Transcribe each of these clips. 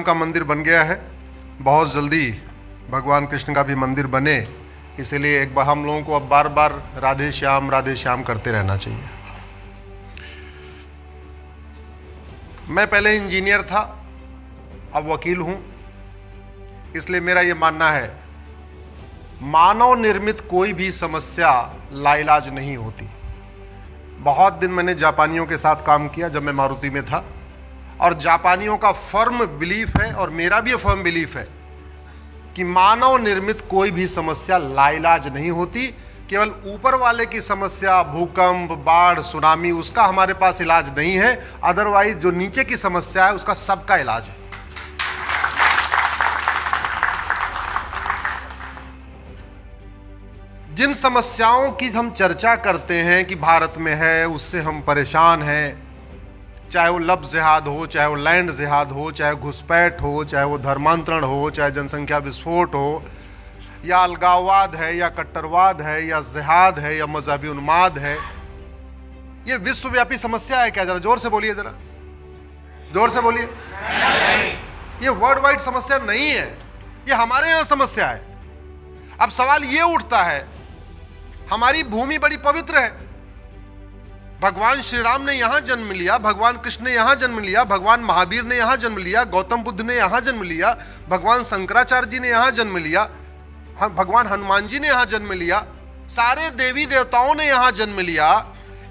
का मंदिर बन गया है, बहुत जल्दी भगवान कृष्ण का भी मंदिर बने, इसलिए एक बार हम लोगों को अब बार बार राधे श्याम करते रहना चाहिए। मैं पहले इंजीनियर था, अब वकील हूं, इसलिए मेरा ये मानना है मानव निर्मित कोई भी समस्या लाइलाज नहीं होती। बहुत दिन मैंने जापानियों के साथ काम किया जब मैं मारुति में था, और जापानियों का फर्म बिलीफ है और मेरा भी फर्म बिलीफ है कि मानव निर्मित कोई भी समस्या लाइलाज नहीं होती। केवल ऊपर वाले की समस्या, भूकंप, बाढ़, सुनामी, उसका हमारे पास इलाज नहीं है, अदरवाइज जो नीचे की समस्या है उसका सबका इलाज है। जिन समस्याओं की हम चर्चा करते हैं कि भारत में है, उससे हम परेशान हैं, चाहे वो लफ्ज़ जिहाद हो, चाहे वो लैंड जिहाद हो, चाहे घुसपैठ हो, चाहे वो धर्मांतरण हो, चाहे जनसंख्या विस्फोट हो, या अलगाववाद है, या कट्टरवाद है, या जिहाद है, या मजहबी उन्माद है, ये विश्वव्यापी समस्या है क्या? जरा जोर से बोलिए, जरा जोर से बोलिए। ये वर्ल्ड वाइड समस्या नहीं है, ये हमारे यहाँ समस्या है। अब सवाल ये उठता है, हमारी भूमि बड़ी पवित्र है, भगवान श्री राम ने यहां जन्म लिया, भगवान कृष्ण ने यहां जन्म लिया, भगवान महावीर ने यहां जन्म लिया, गौतम बुद्ध ने यहां जन्म लिया, भगवान शंकराचार्य जी ने यहां जन्म लिया, भगवान हनुमान जी ने यहां जन्म लिया, सारे देवी देवताओं ने यहां जन्म लिया।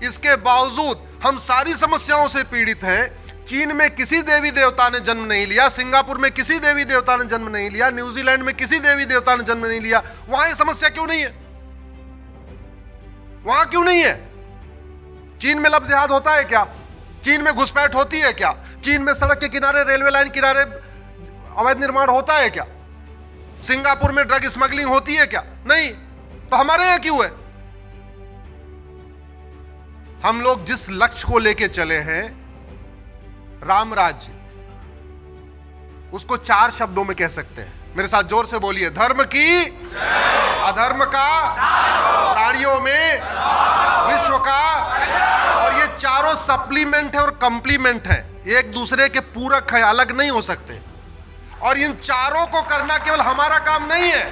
इसके बावजूद हम सारी समस्याओं से पीड़ित हैं। चीन में किसी देवी देवता ने जन्म नहीं लिया, सिंगापुर में किसी देवी देवता ने जन्म नहीं लिया, न्यूजीलैंड में किसी देवी देवता ने जन्म नहीं लिया। वहां यह समस्या क्यों नहीं है? वहां क्यों नहीं है? चीन में लफ्ज़ जिहाद होता है क्या? चीन में घुसपैठ होती है क्या? चीन में सड़क के किनारे, रेलवे लाइन किनारे अवैध निर्माण होता है क्या? सिंगापुर में ड्रग स्मगलिंग होती है क्या? नहीं। तो हमारे यहां क्यों है? हम लोग जिस लक्ष्य को लेके चले हैं, राम राज्य, उसको 4 शब्दों में कह सकते हैं। मेरे साथ जोर से बोलिए, धर्म की, अधर्म का, प्राणियों में, विश्व का। और ये चारों सप्लीमेंट है और कंप्लीमेंट है, एक दूसरे के पूरक है, अलग नहीं हो सकते। और इन चारों को करना केवल हमारा काम नहीं है।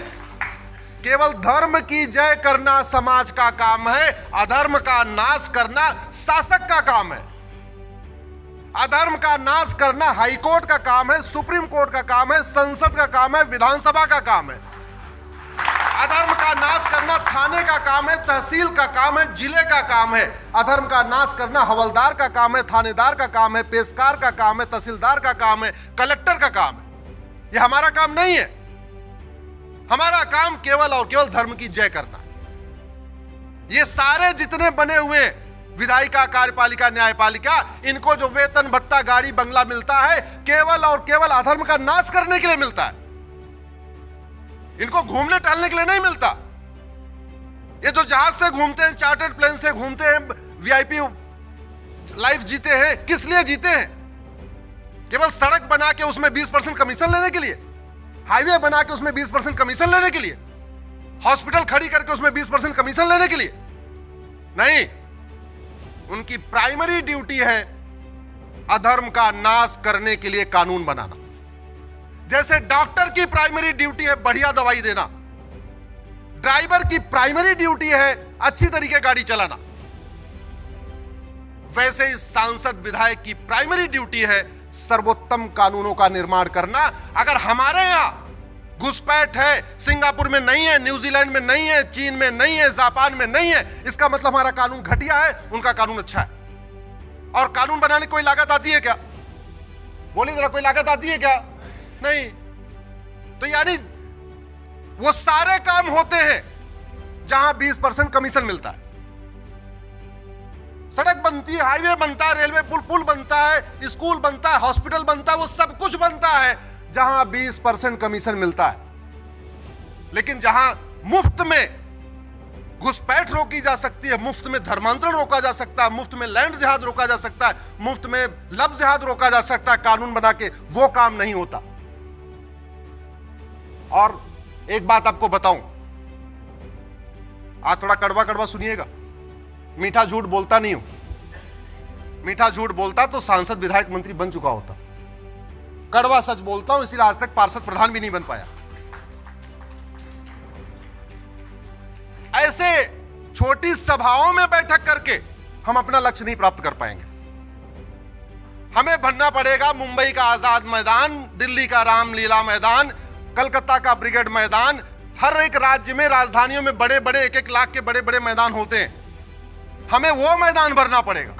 केवल धर्म की जय करना समाज का काम है, अधर्म का नाश करना शासक का काम है। अधर्म का नाश करना हाईकोर्ट का काम है, सुप्रीम कोर्ट का काम है, संसद का काम है, विधानसभा का काम है। अधर्म का नाश करना थाने का काम है, तहसील का काम है, जिले का काम है। अधर्म का नाश करना हवलदार का काम है, थानेदार का काम है, पेशकार का काम है, तहसीलदार का काम है, कलेक्टर का काम है। यह हमारा काम नहीं है। हमारा काम केवल और केवल धर्म की जय करना। ये सारे जितने बने हुए विधायिका, कार्यपालिका, न्यायपालिका, इनको जो वेतन, भत्ता, गाड़ी, बंगला मिलता है, केवल और केवल अधर्म का नाश करने के लिए मिलता है। इनको घूमने टहलने के लिए नहीं मिलता। ये जो जहाज से घूमते हैं, चार्टर्ड प्लेन से घूमते हैं, वीआईपी लाइफ जीते हैं, किस लिए जीते हैं? केवल सड़क बना के उसमें 20% कमीशन लेने के लिए, हाईवे बना के उसमें 20% कमीशन लेने के लिए, हॉस्पिटल खड़ी करके उसमें 20% कमीशन लेने के लिए नहीं। उनकी प्राइमरी ड्यूटी है अधर्म का नाश करने के लिए कानून बनाना। जैसे डॉक्टर की प्राइमरी ड्यूटी है बढ़िया दवाई देना, ड्राइवर की प्राइमरी ड्यूटी है अच्छी तरीके गाड़ी चलाना, वैसे ही सांसद विधायक की प्राइमरी ड्यूटी है सर्वोत्तम कानूनों का निर्माण करना। अगर हमारे यहां घुसपैठ है, सिंगापुर में नहीं है, न्यूजीलैंड में नहीं है, चीन में नहीं है, जापान में नहीं है, इसका मतलब हमारा कानून घटिया है, उनका कानून अच्छा है। और कानून बनाने की कोई लागत आती है क्या? बोलिए जरा, कोई लागत आती है क्या? नहीं। तो यानी वो सारे काम होते हैं जहां 20% कमीशन मिलता है। सड़क बनती है, हाईवे बनता है, रेलवे पुल बनता है, स्कूल बनता है, हॉस्पिटल बनता है, वो सब कुछ बनता है जहां 20% कमीशन मिलता है। लेकिन जहां मुफ्त में घुसपैठ रोकी जा सकती है, मुफ्त में धर्मांतरण रोका जा सकता है, मुफ्त में लैंड जिहाद रोका जा सकता है, मुफ्त में लफ्ज़ जिहाद रोका जा सकता है कानून बना के, वो काम नहीं होता। और एक बात आपको बताऊं, आज थोड़ा कड़वा कड़वा सुनिएगा, मीठा झूठ बोलता नहीं हूं। मीठा झूठ बोलता तो सांसद, विधायक, मंत्री बन चुका होता। कड़वा सच बोलता हूं, इसीलिए आज तक पार्षद प्रधान भी नहीं बन पाया। ऐसे छोटी सभाओं में बैठक करके हम अपना लक्ष्य नहीं प्राप्त कर पाएंगे। हमें बनना पड़ेगा मुंबई का आजाद मैदान, दिल्ली का रामलीला मैदान, कलकत्ता का ब्रिगेड मैदान। हर एक राज्य में, राजधानियों में बड़े बड़े 1-1 लाख के बड़े बड़े मैदान होते हैं। हमें वो मैदान भरना पड़ेगा।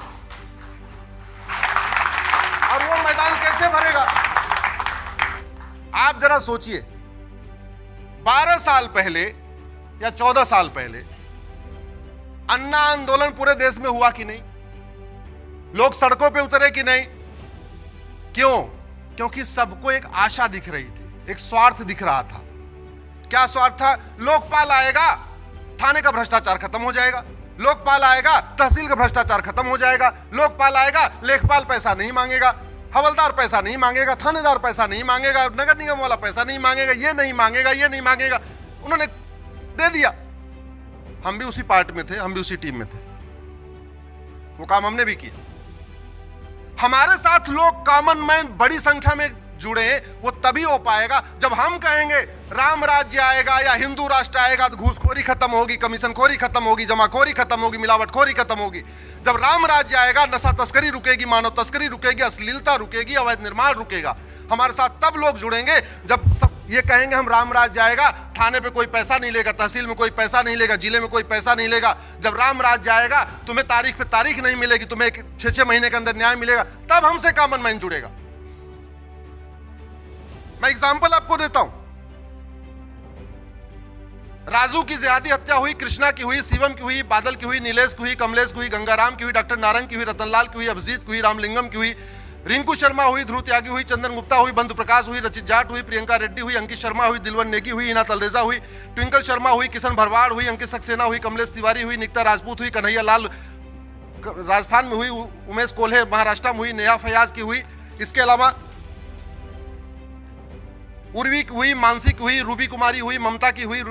और वो मैदान कैसे भरेगा? आप जरा सोचिए, 12 साल पहले या 14 साल पहले अन्ना आंदोलन पूरे देश में हुआ कि नहीं? लोग सड़कों पे उतरे कि नहीं? क्यों? क्योंकि सबको एक आशा दिख रही थी, एक स्वार्थ दिख रहा था। क्या स्वार्थ था? लोकपाल आएगा, थाने का भ्रष्टाचार खत्म हो जाएगा। लोकपाल आएगा, तहसील का भ्रष्टाचार खत्म हो जाएगा। लोकपाल आएगा, लेखपाल पैसा नहीं मांगेगा, हवलदार पैसा नहीं मांगेगा, थानेदार पैसा नहीं मांगेगा, नगर निगम वाला पैसा नहीं मांगेगा, ये नहीं मांगेगा, ये नहीं मांगेगा। उन्होंने दे दिया। हम भी उसी पार्ट में थे, हम भी उसी टीम में थे, वो काम हमने भी किया। हमारे साथ लोग कॉमन मैन बड़ी संख्या में जुड़े, वो तभी हो पाएगा जब हम कहेंगे राम राज्य आएगा या हिंदू राष्ट्र आएगा तो घूसखोरी खत्म होगी, कमीशनखोरी खत्म होगी, जमाखोरी खत्म होगी, मिलावटखोरी खत्म होगी। जब राम राज्य आएगा नशा तस्करी रुकेगी, मानव तस्करी रुकेगी, अश्लीलता रुकेगी, अवैध निर्माण रुकेगा। हमारे साथ तब लोग जुड़ेंगे जब सब ये कहेंगे हम राम राज्य आएगा, थाने पे कोई पैसा नहीं लेगा, तहसील में कोई पैसा नहीं लेगा, जिले में कोई पैसा नहीं लेगा। जब राम राज्य आएगा तुम्हें तारीख पे तारीख नहीं मिलेगी, तुम्हें 6-6 महीने के अंदर न्याय मिलेगा, तब हमसे कॉमन मैन जुड़ेगा। मैं एग्जाम्पल आपको देता हूं। राजू की ज्यादा हत्या हुई, कृष्णा की हुई, शिवम की हुई, बादल की हुई, नीलेश की हुई, कमलेश की हुई, गंगाराम की हुई, डॉक्टर नारंग की हुई, रतनलाल की हुई, अभिजीत की हुई, रामलिंगम की हुई, रिंकू शर्मा हुई, ध्रुव त्यागी हुई, चंदन गुप्ता हुई, बंधु प्रकाश हुई, रचित जाट हुई, प्रियंका रेड्डी हुई, अंकित शर्मा हुई, दिलवन नेगी हुई, हिना तलरेजा हुई, ट्विंकल शर्मा हुई, किशन भरवाड़ हुई, अंकित सक्सेना हुई, कमलेश तिवारी हुई, निकिता राजपूत हुई, कन्हैया लाल राजस्थान में हुई, उमेश कोल्हे महाराष्ट्र में हुई, नेहा फयाज की हुई। इसके अलावा उर्वी की हुई, मानसी की हुई, रूबी कुमारी हुई, ममता की हुई,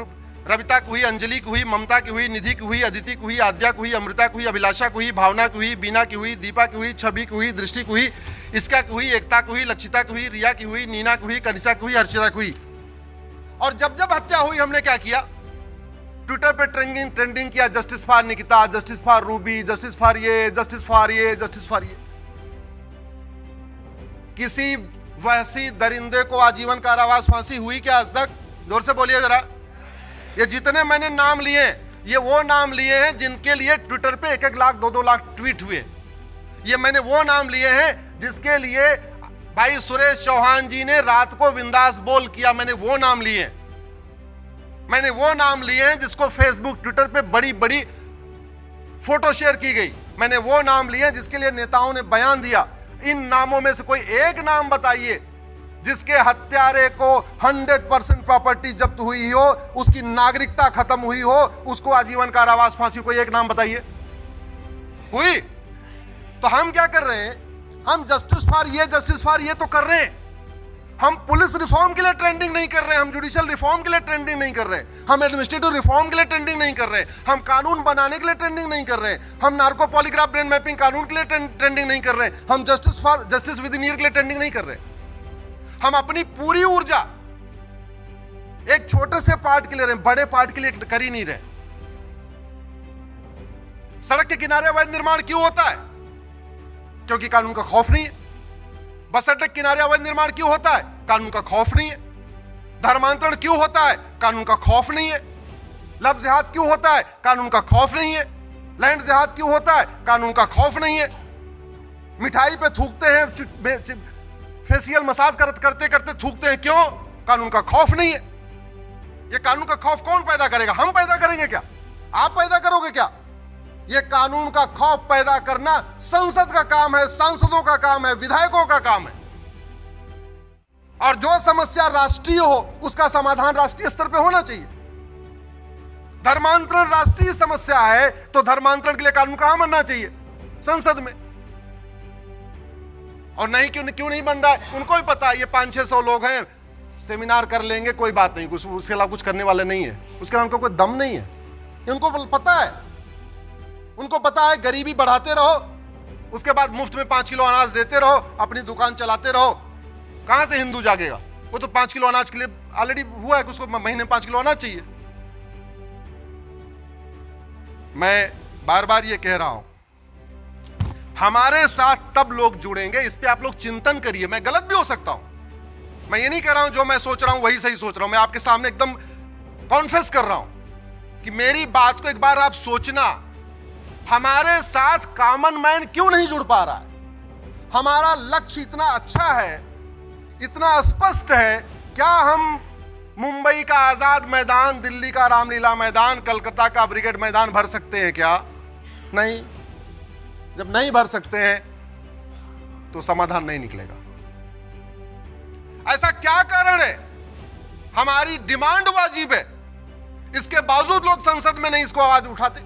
रविता की हुई, अंजलि की हुई, ममता की हुई, निधि की हुई, अदिति की हुई, आद्या की हुई, अमृता की हुई, अभिलाषा की हुई, भावना की हुई, बीना की हुई, दीपा की हुई, छवि की हुई, दृष्टि की हुई, इसका की हुई, एकता की हुई, लक्षिता की हुई, रिया की हुई, नीना की हुई, कनिषा की हुई, हर्षिता की हुई। और जब जब हत्या हुई हमने क्या किया? ट्विटर पे ट्रेंडिंग किया, justice for Nikita, justice for Ruby, justice for ये, जस्टिस फॉर ये, जस्टिस फॉर ये। किसी वहसी दरिंदे को आजीवन कारावास फांसी हुई क्या आज तक? जोर से बोलिए जरा। ये जितने मैंने नाम लिए, ये वो नाम लिए हैं जिनके लिए ट्विटर पे 1-1 लाख 2-2 लाख ट्वीट हुए। ये मैंने वो नाम लिए हैं जिसके लिए भाई सुरेश चौहान जी ने रात को बिंदास बोल किया। मैंने वो नाम लिए, मैंने वो नाम लिए हैं जिसको फेसबुक ट्विटर पे बड़ी बड़ी फोटो शेयर की गई। मैंने वो नाम लिए हैं जिसके लिए नेताओं ने बयान दिया। इन नामों में से कोई एक नाम बताइए जिसके हत्यारे को 100% प्रॉपर्टी जब्त हुई हो, उसकी नागरिकता खत्म हुई हो, उसको आजीवन कारावास फांसी, कोई एक नाम बताइए। हुई? तो हम क्या कर रहे हैं? हम जस्टिस फॉर ये, जस्टिस फॉर ये तो कर रहे हैं। हम पुलिस रिफॉर्म के लिए ट्रेंडिंग नहीं कर रहे हैं, हम जुडिशियल रिफॉर्म के लिए ट्रेंडिंग नहीं कर रहे हैं, हम एडमिनिस्ट्रेटिव रिफॉर्म के लिए ट्रेंडिंग नहीं कर रहे हैं, हम कानून बनाने के लिए ट्रेंडिंग नहीं कर रहे हैं, हम नार्को पॉलीग्राफ ब्रेन मैपिंग कानून के लिए ट्रेंडिंग नहीं कर रहे हैं, हम जस्टिस विद इन ईयर के लिए ट्रेंडिंग नहीं कर रहे हैं। हम अपनी पूरी ऊर्जा एक छोटे से पार्ट के लिए रहे, बड़े पार्ट के लिए कर ही नहीं रहे। सड़क के किनारे अवैध निर्माण क्यों होता है? क्योंकि कानून का खौफ नहीं है। बस अड्डे के किनारे अवैध निर्माण क्यों होता है? कानून का खौफ नहीं है। धर्मांतरण क्यों होता है? कानून का खौफ नहीं है। लव जिहाद क्यों होता है? कानून का खौफ नहीं है। लैंड जिहाद क्यों होता है? कानून का खौफ नहीं है। मिठाई पे थूकते हैं, फेशियल मसाज करते करते थूकते हैं, क्यों? कानून का खौफ नहीं है। ये कानून का खौफ कौन पैदा करेगा? हम पैदा करेंगे क्या? आप पैदा करोगे क्या? ये कानून का खौफ पैदा करना संसद का काम है, सांसदों का काम है, विधायकों का काम है। और जो समस्या राष्ट्रीय हो उसका समाधान राष्ट्रीय स्तर पे होना चाहिए। धर्मांतरण राष्ट्रीय समस्या है तो धर्मांतरण के लिए कानून कहां बनना चाहिए? संसद में। और नहीं, क्यों नहीं बन रहा है? उनको भी पता है ये 500-600 लोग हैं, सेमिनार कर लेंगे, कोई बात नहीं, कुछ उसके अलावा कुछ करने वाले नहीं है, उसके अलावा उनको कोई दम नहीं है। उनको पता है, उनको पता है गरीबी बढ़ाते रहो, उसके बाद मुफ्त में 5 किलो अनाज देते रहो, अपनी दुकान चलाते रहो, कहां से हिंदू जागेगा? वो तो 5 किलो अनाज के लिए ऑलरेडी हुआ है कि उसको महीने में 5 किलो अनाज चाहिए। मैं बार बार ये कह रहा हूं, हमारे साथ तब लोग जुड़ेंगे, इस पे आप लोग चिंतन करिए। मैं गलत भी हो सकता हूं, मैं ये नहीं कह रहा हूं जो मैं सोच रहा हूं वही सही सोच रहा हूं। मैं आपके सामने एकदम कॉन्फेस कर रहा हूं कि मेरी बात को एक बार आप सोचना, हमारे साथ कॉमन मैन क्यों नहीं जुड़ पा रहा है? हमारा लक्ष्य इतना अच्छा है, इतना स्पष्ट है। क्या हम मुंबई का आजाद मैदान, दिल्ली का रामलीला मैदान, कलकत्ता का ब्रिगेड मैदान भर सकते हैं क्या? नहीं। जब नहीं भर सकते हैं तो समाधान नहीं निकलेगा। ऐसा क्या कारण है? हमारी डिमांड वाजिब है, इसके बावजूद लोग संसद में नहीं इसको आवाज उठाते।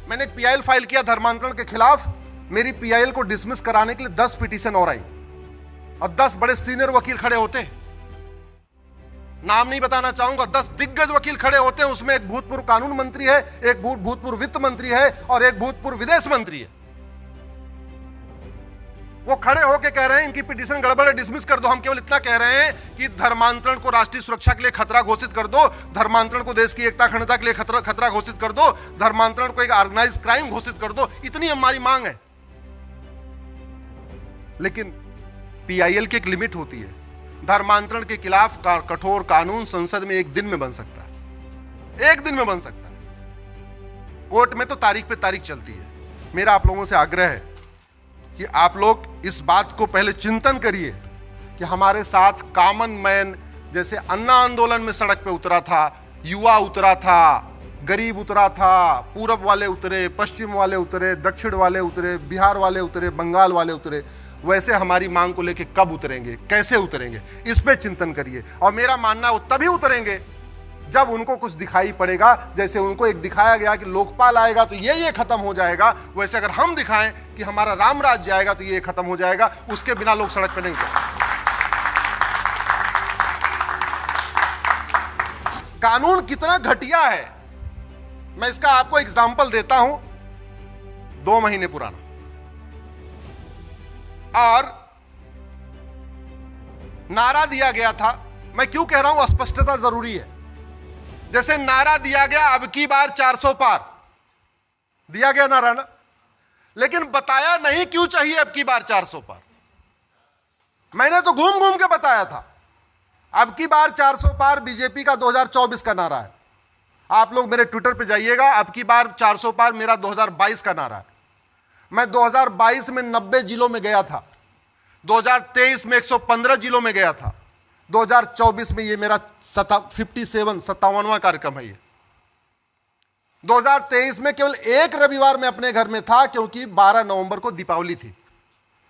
मैंने एक पीआईएल फाइल किया धर्मांतरण के खिलाफ। मेरी पीआईएल को डिसमिस कराने के लिए 10 पिटीशन और आई और 10 बड़े सीनियर वकील खड़े होते, नाम नहीं बताना चाहूंगा, 10 दिग्गज वकील खड़े होते हैं। उसमें एक भूतपूर्व कानून मंत्री है, एक भूतपूर्व वित्त मंत्री है और एक भूतपूर्व विदेश मंत्री है। वो खड़े होकर कह रहे हैं इनकी पिटीशन गड़बड़ है, डिसमिस कर दो। हम केवल इतना कह रहे हैं कि धर्मांतरण को राष्ट्रीय सुरक्षा के लिए खतरा घोषित कर दो, धर्मांतरण को देश की एकता अखंडता के लिए खतरा घोषित कर दो, धर्मांतरण को एक ऑर्गेनाइज क्राइम घोषित कर दो। इतनी हमारी मांग है। लेकिन पीआईएल की एक लिमिट होती है। धर्मांतरण के खिलाफ कठोर कानून संसद में एक दिन में बन सकता है, एक दिन में बन सकता है। कोर्ट में तो तारीख पे तारीख चलती है। मेरा आप लोगों से आग्रह है कि आप लोग इस बात को पहले चिंतन करिए कि हमारे साथ कॉमन मैन, जैसे अन्ना आंदोलन में सड़क पे उतरा था, युवा उतरा था, गरीब उतरा था, पूरब वाले उतरे, पश्चिम वाले उतरे, दक्षिण वाले उतरे, बिहार वाले उतरे, बंगाल वाले उतरे, वैसे हमारी मांग को लेके कब उतरेंगे, कैसे उतरेंगे, इस पे चिंतन करिए। और मेरा मानना वो तभी उतरेंगे जब उनको कुछ दिखाई पड़ेगा। जैसे उनको एक दिखाया गया कि लोकपाल आएगा तो ये खत्म हो जाएगा, वैसे अगर हम दिखाएं कि हमारा राम राज्य आएगा तो ये खत्म हो जाएगा। उसके बिना लोग सड़क पे नहीं उतरेंगे। कानून कितना घटिया है, मैं इसका आपको एग्जाम्पल देता हूं। 2 महीने पुराना, और नारा दिया गया था। मैं क्यों कह रहा हूं स्पष्टता जरूरी है। जैसे नारा दिया गया अब की बार 400 पार, दिया गया नारा ना, लेकिन बताया नहीं क्यों चाहिए अब की बार 400 पार। मैंने तो घूम घूम के बताया था अब की बार 400 पार बीजेपी का 2024 का नारा है। आप लोग मेरे ट्विटर पे जाइएगा, अब की बार 400 पार मेरा 2022 का नारा है। मैं 2022 में 90 जिलों में गया था, 2023 में 115 जिलों में गया था, 2024 में ये मेरा 57वां कार्यक्रम है। ये 2023 में केवल एक रविवार में अपने घर में था क्योंकि 12 नवंबर को दीपावली थी।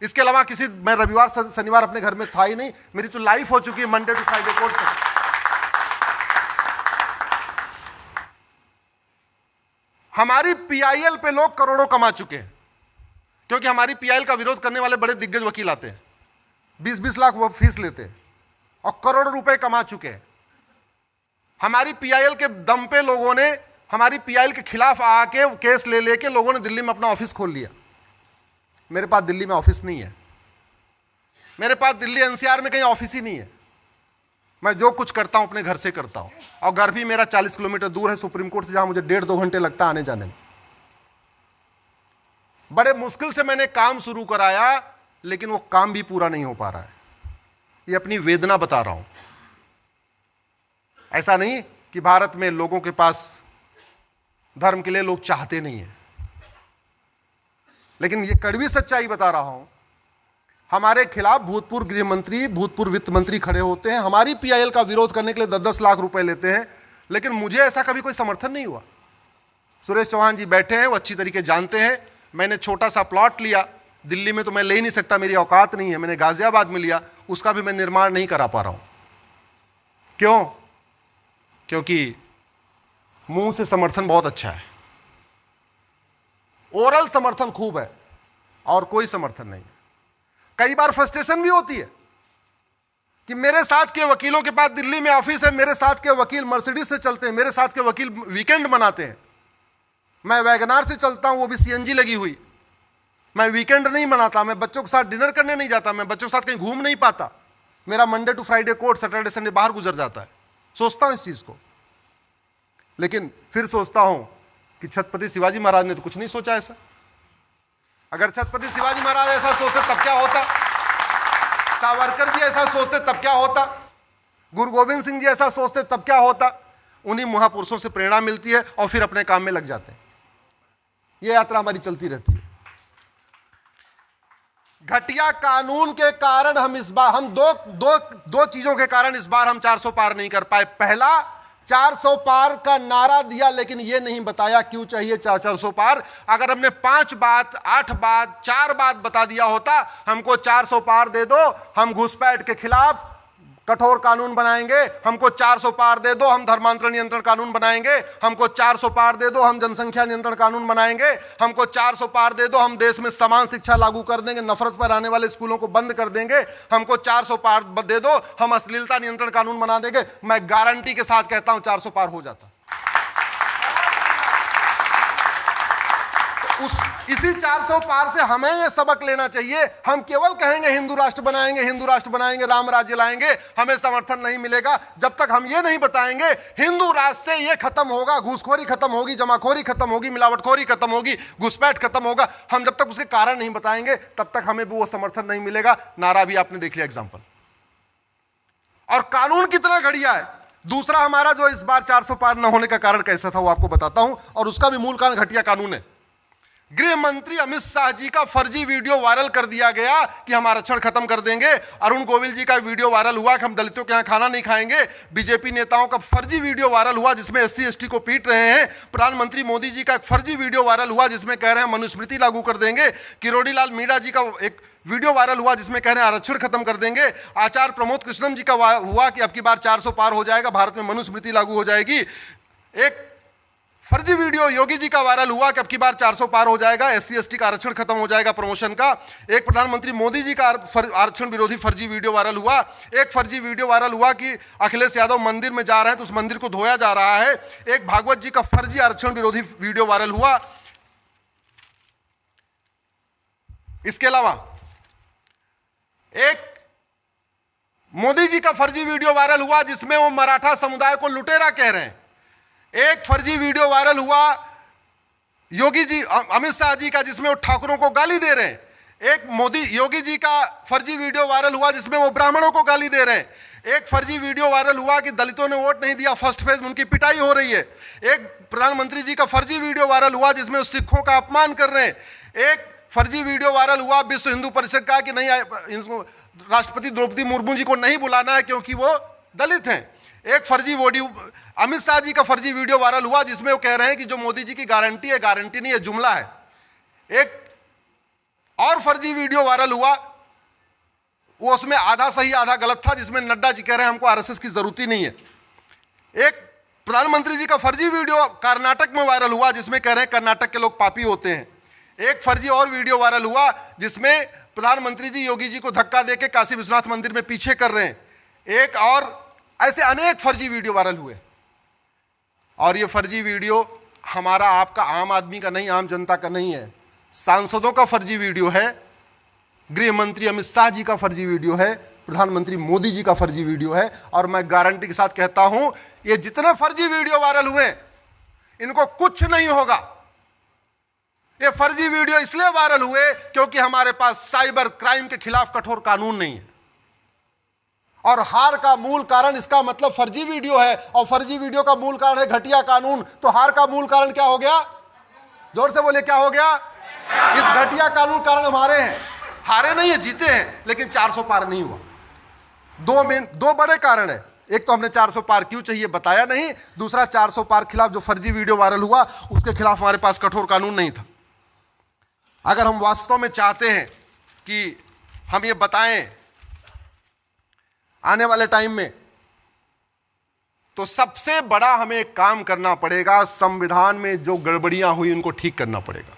इसके अलावा मैं रविवार शनिवार अपने घर में था ही नहीं। मेरी तो लाइफ हो चुकी है मंडे टू फ्राइडे कोर्ट से। हमारी पीआईएल पे लोग करोड़ों कमा चुके हैं क्योंकि हमारी पीआईएल का विरोध करने वाले बड़े दिग्गज वकील आते हैं, 20-20 लाख वो फीस लेते हैं और करोड़ों रुपए कमा चुके हैं। हमारी पीआईएल के दम पे लोगों ने हमारी पीआईएल के खिलाफ आके केस ले लेके लोगों ने दिल्ली में अपना ऑफिस खोल लिया। मेरे पास दिल्ली में ऑफिस नहीं है, मेरे पास दिल्ली एनसीआर में कहीं ऑफिस ही नहीं है। मैं जो कुछ करता हूं अपने घर से करता हूं, और घर भी मेरा 40 किलोमीटर दूर है सुप्रीम कोर्ट से, जहां मुझे 1.5-2 घंटे लगता है आने जाने में। बड़े मुश्किल से मैंने काम शुरू कराया, लेकिन वो काम भी पूरा नहीं हो पा रहा है। ये अपनी वेदना बता रहा हूं। ऐसा नहीं कि भारत में लोगों के पास धर्म के लिए लोग चाहते नहीं है, लेकिन ये कड़वी सच्चाई बता रहा हूं। हमारे खिलाफ भूतपूर्व गृह मंत्री, भूतपूर्व वित्त मंत्री खड़े होते हैं, हमारी पीआईएल का विरोध करने के लिए 10-10 लाख रुपए लेते हैं, लेकिन मुझे ऐसा कभी कोई समर्थन नहीं हुआ। सुरेश चौहान जी बैठे हैं, वो अच्छी तरीके जानते हैं। मैंने छोटा सा प्लॉट लिया, दिल्ली में तो मैं ले ही नहीं सकता, मेरी औकात नहीं है। मैंने गाजियाबाद में लिया, उसका भी मैं निर्माण नहीं करा पा रहा हूं। क्यों? क्योंकि मुंह से समर्थन बहुत अच्छा है, ओरल समर्थन खूब है और कोई समर्थन नहीं है। कई बार फ्रस्ट्रेशन भी होती है कि मेरे साथ के वकीलों के पास दिल्ली में ऑफिस है, मेरे साथ के वकील मर्सिडीज से चलते हैं, मेरे साथ के वकील वीकेंड मनाते हैं। मैं वैगनार से चलता हूं, वो भी सीएनजी लगी हुई। मैं वीकेंड नहीं मनाता, मैं बच्चों के साथ डिनर करने नहीं जाता, मैं बच्चों के साथ कहीं घूम नहीं पाता, मेरा Monday to Friday court, Saturday Sunday बाहर गुजर जाता है। सोचता हूं इस चीज को, लेकिन फिर सोचता हूं कि छत्रपति शिवाजी महाराज ने तो कुछ नहीं सोचा ऐसा। अगर छत्रपति शिवाजी महाराज ऐसा सोचते तब क्या होता, सावरकर जी ऐसा सोचते तब क्या होता, गुरु गोविंद सिंह जी ऐसा सोचते तब क्या होता। उन्हीं महापुरुषों से प्रेरणा मिलती है और फिर अपने काम में लग जाते हैं। यह यात्रा हमारी चलती रहती है। घटिया कानून के कारण हम दो चीजों के कारण इस बार हम 400 पार नहीं कर पाए। पहला, 400 पार का नारा दिया लेकिन यह नहीं बताया क्यों चाहिए 400 पार। अगर हमने 5 बात, 8 बात, 4 बात बता दिया होता, हमको 400 पार दे दो, हम घुसपैठ के खिलाफ कठोर कानून बनाएंगे, हमको 400 पार दे दो, हम धर्मांतरण नियंत्रण कानून बनाएंगे, हमको 400 पार दे दो, हम जनसंख्या नियंत्रण कानून बनाएंगे, हमको 400 पार दे दो, हम देश में समान शिक्षा लागू कर देंगे, नफरत पर आने वाले स्कूलों को बंद कर देंगे, हमको 400 पार दे दो, हम अश्लीलता नियंत्रण कानून बना देंगे। मैं गारंटी के साथ कहता हूं 400 पार हो जाता। इसी 400 पार से हमें यह सबक लेना चाहिए। हम केवल कहेंगे हिंदू राष्ट्र बनाएंगे, हिंदू राष्ट्र बनाएंगे, राम राज्य लाएंगे, हमें समर्थन नहीं मिलेगा जब तक हम ये नहीं बताएंगे हिंदू राष्ट्र से ये खत्म होगा, घूसखोरी खत्म होगी, जमाखोरी खत्म होगी, मिलावटखोरी खत्म होगी, घुसपैठ खत्म होगा। हम जब तक उसके कारण नहीं बताएंगे तब तक हमें भी वो समर्थन नहीं मिलेगा। नारा भी आपने देख लिया एग्जाम्पल। और कानून कितना घटिया है। दूसरा, हमारा जो इस बार 400 पार न होने का कारण कैसा था वो आपको बताता हूं, और उसका भी मूल कारण घटिया कानून है। गृह मंत्री अमित शाह जी का फर्जी वीडियो वायरल कर दिया गया कि हम आरक्षण खत्म कर देंगे। अरुण गोविल जी का वीडियो वायरल हुआ कि हम दलितों के यहां खाना नहीं खाएंगे। बीजेपी नेताओं का फर्जी वीडियो वायरल हुआ जिसमें SC ST को पीट रहे हैं। प्रधानमंत्री मोदी जी का एक फर्जी वीडियो वायरल हुआ जिसमें कह रहे हैं मनुस्मृति लागू कर देंगे। किरोड़ी लाल मीणा जी का एक वीडियो वायरल हुआ जिसमें कह रहे हैं आरक्षण खत्म कर देंगे। आचार्य प्रमोद कृष्णम जी का हुआ कि अब की बार 400 पार हो जाएगा, भारत में मनुस्मृति लागू हो जाएगी। एक फर्जी वीडियो योगी जी का वायरल हुआ कि अब की बार 400 पार हो जाएगा, SC ST का आरक्षण खत्म हो जाएगा प्रमोशन का। एक प्रधानमंत्री मोदी जी का आरक्षण विरोधी फर्जी वीडियो वायरल हुआ। एक फर्जी वीडियो वायरल हुआ कि अखिलेश यादव मंदिर में जा रहे हैं तो उस मंदिर को धोया जा रहा है। एक भागवत जी का फर्जी आरक्षण विरोधी वीडियो वायरल हुआ। इसके अलावा एक मोदी जी का फर्जी वीडियो वायरल हुआ जिसमें वो मराठा समुदाय को लुटेरा कह रहे हैं। एक फर्जी वीडियो वायरल हुआ योगी जी, अमित शाह जी का, जिसमें वो ठाकुरों को गाली दे रहे हैं। एक योगी जी का फर्जी वीडियो वायरल हुआ जिसमें वो ब्राह्मणों को गाली दे रहे हैं। एक फर्जी वीडियो वायरल हुआ कि दलितों ने वोट नहीं दिया, फर्स्ट फेज में उनकी पिटाई हो रही है। एक प्रधानमंत्री जी का फर्जी वीडियो वायरल हुआ जिसमें वो सिखों का अपमान कर रहे हैं। एक फर्जी वीडियो वायरल हुआ विश्व हिंदू परिषद का कि नहीं, राष्ट्रपति द्रौपदी मुर्मू जी को नहीं बुलाना है क्योंकि वो दलित हैं। एक फर्जी वीडियो अमित शाह जी का फर्जी वीडियो वायरल हुआ जिसमें वो कह रहे हैं कि जो मोदी जी की गारंटी है, गारंटी नहीं है, जुमला है। एक और फर्जी वीडियो वायरल हुआ, वो उसमें आधा सही आधा गलत था, जिसमें नड्डा जी कह रहे हैं हमको RSS की जरूरत ही नहीं है। एक प्रधानमंत्री जी का फर्जी वीडियो कर्नाटक में वायरल हुआ जिसमें कह रहे हैं कर्नाटक के लोग पापी होते हैं। एक फर्जी और वीडियो वायरल हुआ जिसमें प्रधानमंत्री जी योगी जी को धक्का देके काशी विश्वनाथ मंदिर में पीछे कर रहे हैं। एक और ऐसे अनेक फर्जी वीडियो वायरल हुए। और ये फर्जी वीडियो हमारा, आपका, आम आदमी का नहीं, आम जनता का नहीं है, सांसदों का फर्जी वीडियो है, गृह मंत्री अमित शाह जी का फर्जी वीडियो है, प्रधानमंत्री मोदी जी का फर्जी वीडियो है। और मैं गारंटी के साथ कहता हूं ये जितने फर्जी वीडियो वायरल हुए इनको कुछ नहीं होगा। ये फर्जी वीडियो इसलिए वायरल हुए क्योंकि हमारे पास साइबर क्राइम के खिलाफ कठोर कानून नहीं है। और हार का मूल कारण, इसका मतलब फर्जी वीडियो है, और फर्जी वीडियो का मूल कारण है घटिया कानून। तो हार का मूल कारण क्या हो गया? जोर से बोले, क्या हो गया? इस घटिया कानून कारण हमारे हैं। हारे नहीं है, जीते हैं, लेकिन 400 पार नहीं हुआ। दो बड़े कारण है। एक तो हमने 400 पार क्यों चाहिए बताया नहीं, दूसरा 400 पार खिलाफ जो फर्जी वीडियो वायरल हुआ उसके खिलाफ हमारे पास कठोर कानून नहीं था। अगर हम वास्तव में चाहते हैं कि हम ये बताएं आने वाले टाइम में, तो सबसे बड़ा हमें एक काम करना पड़ेगा, संविधान में जो गड़बड़ियां हुई उनको ठीक करना पड़ेगा।